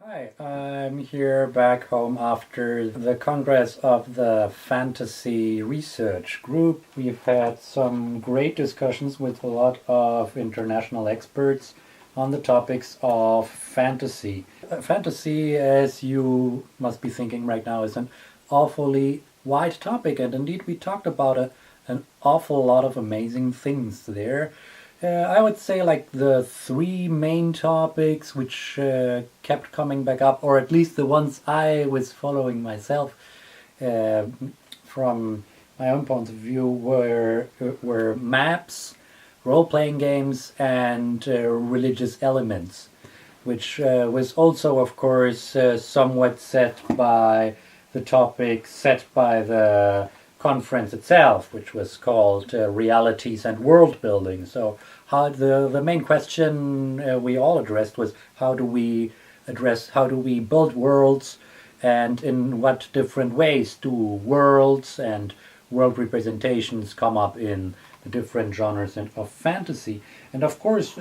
Hi, I'm here back home after the Congress of the Fantasy Research Group. We've had some great discussions with a lot of international experts on the topics of fantasy. Fantasy, as you must be thinking right now, is an awfully wide topic, and indeed we talked about an awful lot of amazing things there. I would say like the three main topics which kept coming back up, or at least the ones I was following myself uh, from my own point of view, were maps, role-playing games, and religious elements, which was also, of course, somewhat set by the topic set by the conference itself, which was called Realities and World Building. So, how the main question we all addressed was how do we build worlds, and in what different ways do worlds and world representations come up in the different genres of fantasy. And of course,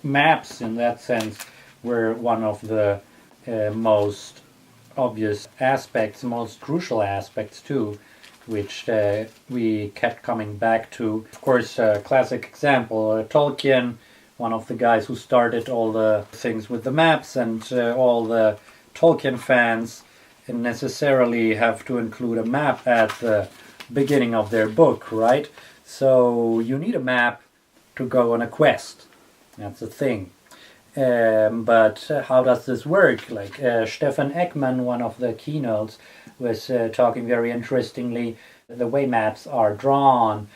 maps in that sense were one of the most obvious aspects, most crucial aspects too, which we kept coming back to. Of course, a classic example, Tolkien, one of the guys who started all the things with the maps, and all the Tolkien fans necessarily have to include a map at the beginning of their book, right? So you need a map to go on a quest. That's the thing. But how does this work? Like Stefan Ekman, one of the keynotes, was talking very interestingly the way maps are drawn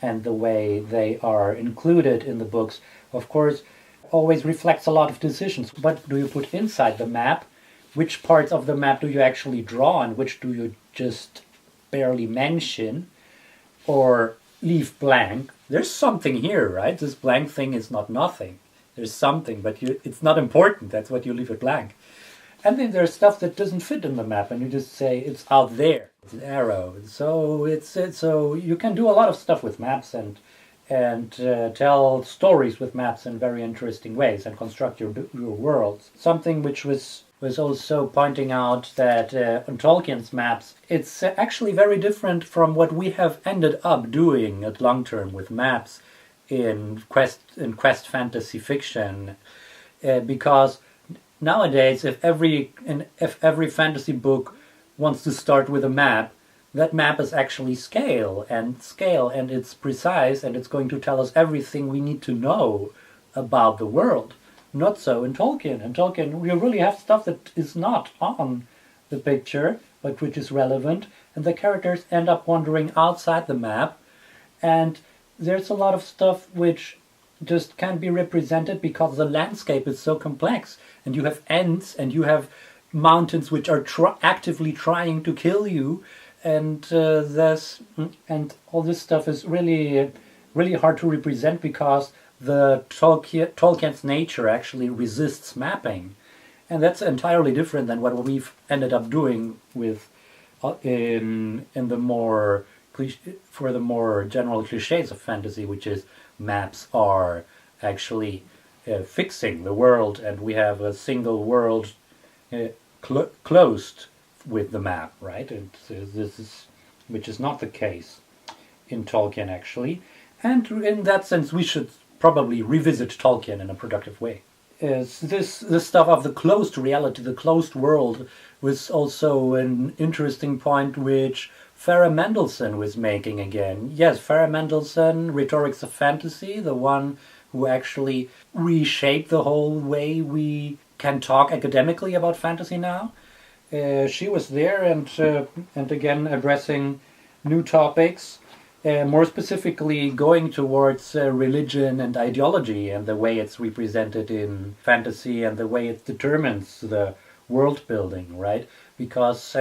and the way they are included in the books, of course, always reflects a lot of decisions. What do you put inside the map? Which parts of the map do you actually draw, and which do you just barely mention or leave blank? There's something here, right? This blank thing is not nothing. There's something, but it's not important. That's what you leave it blank. And then there's stuff that doesn't fit in the map, and you just say it's out there. It's an arrow. So you can do a lot of stuff with maps and tell stories with maps in very interesting ways and construct your worlds. Something which was also pointing out that on Tolkien's maps, it's actually very different from what we have ended up doing at long term with maps in quest fantasy fiction, because nowadays, if every fantasy book wants to start with a map, that map is actually scale, and it's precise, and it's going to tell us everything we need to know about the world. Not so in Tolkien. In Tolkien, we really have stuff that is not on the picture, but which is relevant, and the characters end up wandering outside the map, and there's a lot of stuff which just can't be represented because the landscape is so complex, and you have ents, and you have mountains which are actively trying to kill you, and all this stuff is really hard to represent because the Tolkien's nature actually resists mapping, and that's entirely different than what we've ended up doing with in the more for the more general cliches of fantasy, which is maps are actually fixing the world, and we have a single world closed with the map, right? And which is not the case in Tolkien actually, and in that sense we should probably revisit Tolkien in a productive way. This stuff of the closed reality, the closed world, was also an interesting point which Farah Mendelssohn was making again. Yes, Farah Mendelssohn, Rhetorics of Fantasy, the one who actually reshaped the whole way we can talk academically about fantasy now. She was there and again addressing new topics, more specifically going towards religion and ideology and the way it's represented in fantasy and the way it determines the world building, right? Because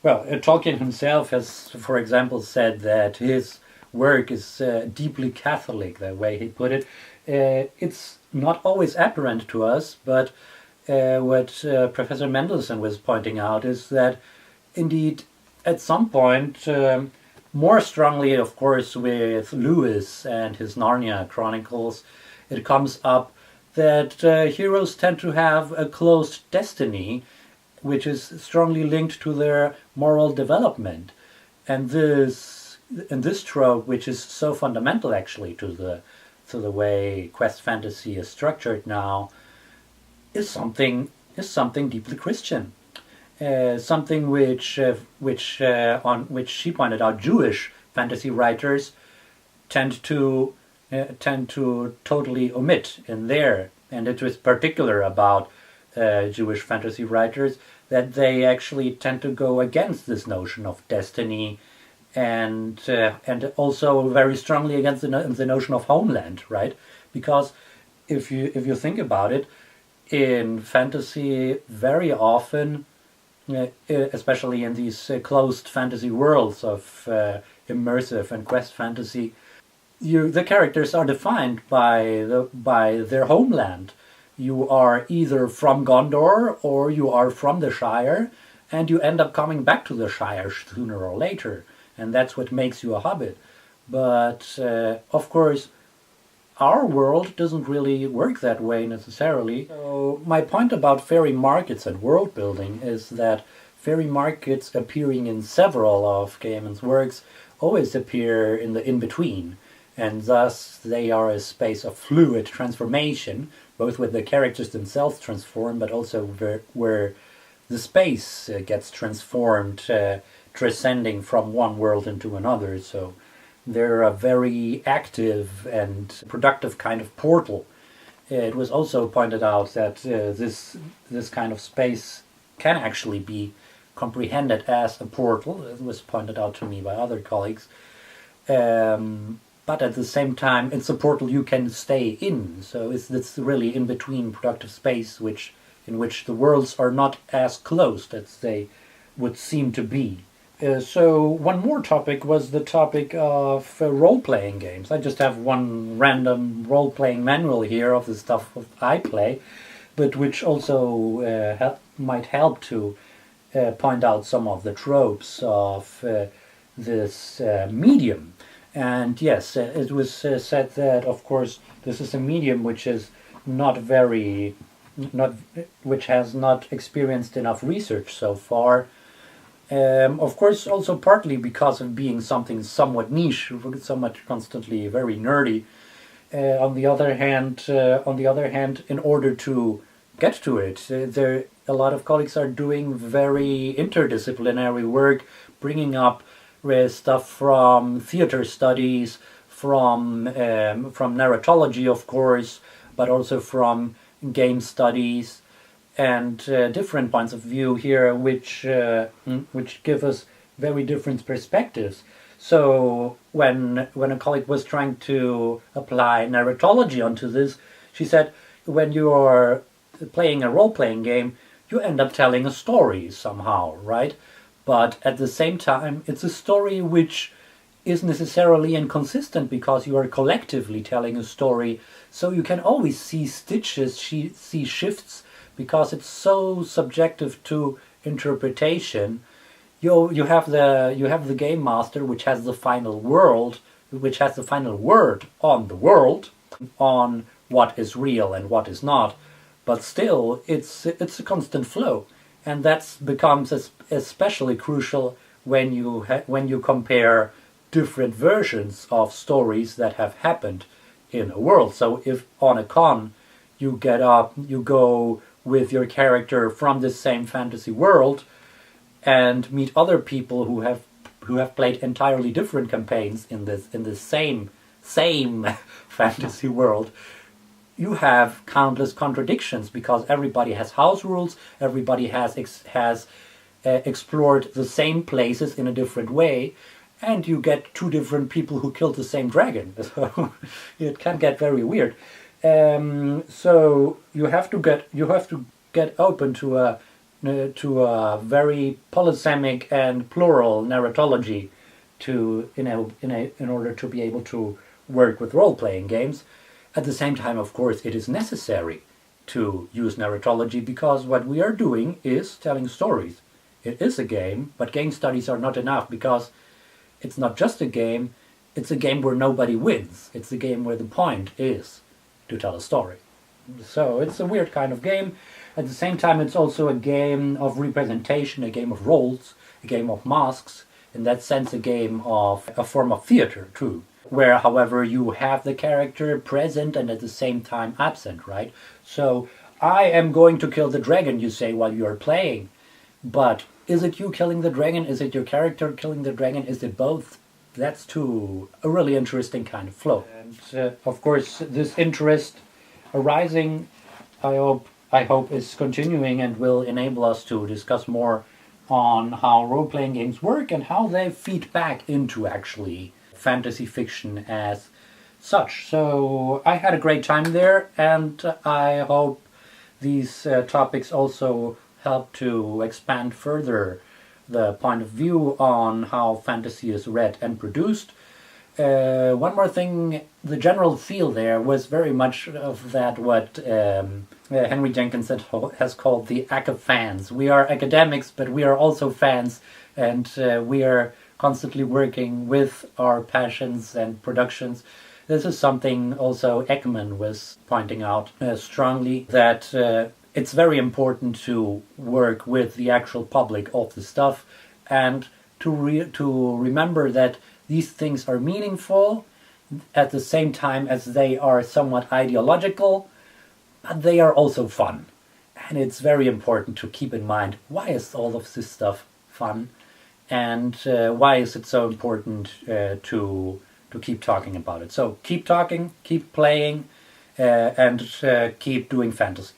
Tolkien himself has, for example, said that his work is deeply Catholic, the way he put it. It's not always apparent to us, but what Professor Mendelssohn was pointing out is that, indeed, at some point, more strongly, of course, with Lewis and his Narnia Chronicles, it comes up that heroes tend to have a closed destiny, which is strongly linked to their moral development. And this trope, which is so fundamental actually to the way quest fantasy is structured now, is something deeply Christian. Something which she pointed out, Jewish fantasy writers tend to totally omit in there, and it was particular about Jewish fantasy writers that they actually tend to go against this notion of destiny, and also very strongly against the notion of homeland, right? Because if you think about it, in fantasy, very often, especially in these closed fantasy worlds of immersive and quest fantasy, the characters are defined by their homeland. You are either from Gondor or you are from the Shire, and you end up coming back to the Shire sooner or later, and that's what makes you a hobbit. But of course, our world doesn't really work that way necessarily. So my point about fairy markets and world building is that fairy markets appearing in several of Gaiman's works always appear in the in-between, and thus they are a space of fluid transformation, both with the characters themselves transformed, but also where the space gets transformed, transcending from one world into another. So they're a very active and productive kind of portal. It was also pointed out that this kind of space can actually be comprehended as a portal. It was pointed out to me by other colleagues. But at the same time, it's a portal you can stay in. So it's really in between productive space, in which the worlds are not as closed as they would seem to be. So one more topic was the topic of role-playing games. I just have one random role-playing manual here of the stuff I play, but which also might help to point out some of the tropes of this medium. And yes, it was said that, of course, this is a medium which is which has not experienced enough research so far. Of course, also partly because of being something somewhat niche, somewhat constantly very nerdy. On the other hand, in order to get to it, a lot of colleagues are doing very interdisciplinary work, bringing up stuff from theater studies, from narratology, of course, but also from game studies, and different points of view here, which give us very different perspectives. So when a colleague was trying to apply narratology onto this, she said, when you are playing a role-playing game, you end up telling a story somehow, right? But at the same time, it's a story which is necessarily inconsistent because you are collectively telling a story, so you can always see stitches, see shifts, because it's so subjective to interpretation. You have the game master, which has the final word on the world, on what is real and what is not. But still, it's a constant flow, and that becomes especially crucial when you compare different versions of stories that have happened in a world. So if on a con you go with your character from the same fantasy world and meet other people who have played entirely different campaigns in the same fantasy world, you have countless contradictions because everybody has house rules, everybody has explored the same places in a different way, and you get two different people who killed the same dragon. So it can get very weird. So you have to get open to a very polysemic and plural narratology in order to be able to work with role-playing games. At the same time, of course, it is necessary to use narratology because what we are doing is telling stories. It is a game, but game studies are not enough because it's not just a game, it's a game where nobody wins. It's a game where the point is to tell a story. So it's a weird kind of game. At the same time, it's also a game of representation, a game of roles, a game of masks. In that sense, a form of theater too, where, however, you have the character present and at the same time absent, right? So I am going to kill the dragon, you say, while you are playing. But is it you killing the dragon? Is it your character killing the dragon? Is it both? That's a really interesting kind of flow. And of course, this interest arising, I hope is continuing and will enable us to discuss more on how role-playing games work and how they feed back into actually fantasy fiction as such. So I had a great time there, and I hope these topics also help to expand further the point of view on how fantasy is read and produced. One more thing, the general feel there was very much of that what Henry Jenkins has called the ACA fans. We are academics, but we are also fans, and we are constantly working with our passions and productions. This is something also Ekman was pointing out strongly, that it's very important to work with the actual public of the stuff, and to remember that these things are meaningful at the same time as they are somewhat ideological, but they are also fun. And it's very important to keep in mind, why is all of this stuff fun? And why is it so important to keep talking about it? So keep talking, keep playing, and keep doing fantasy.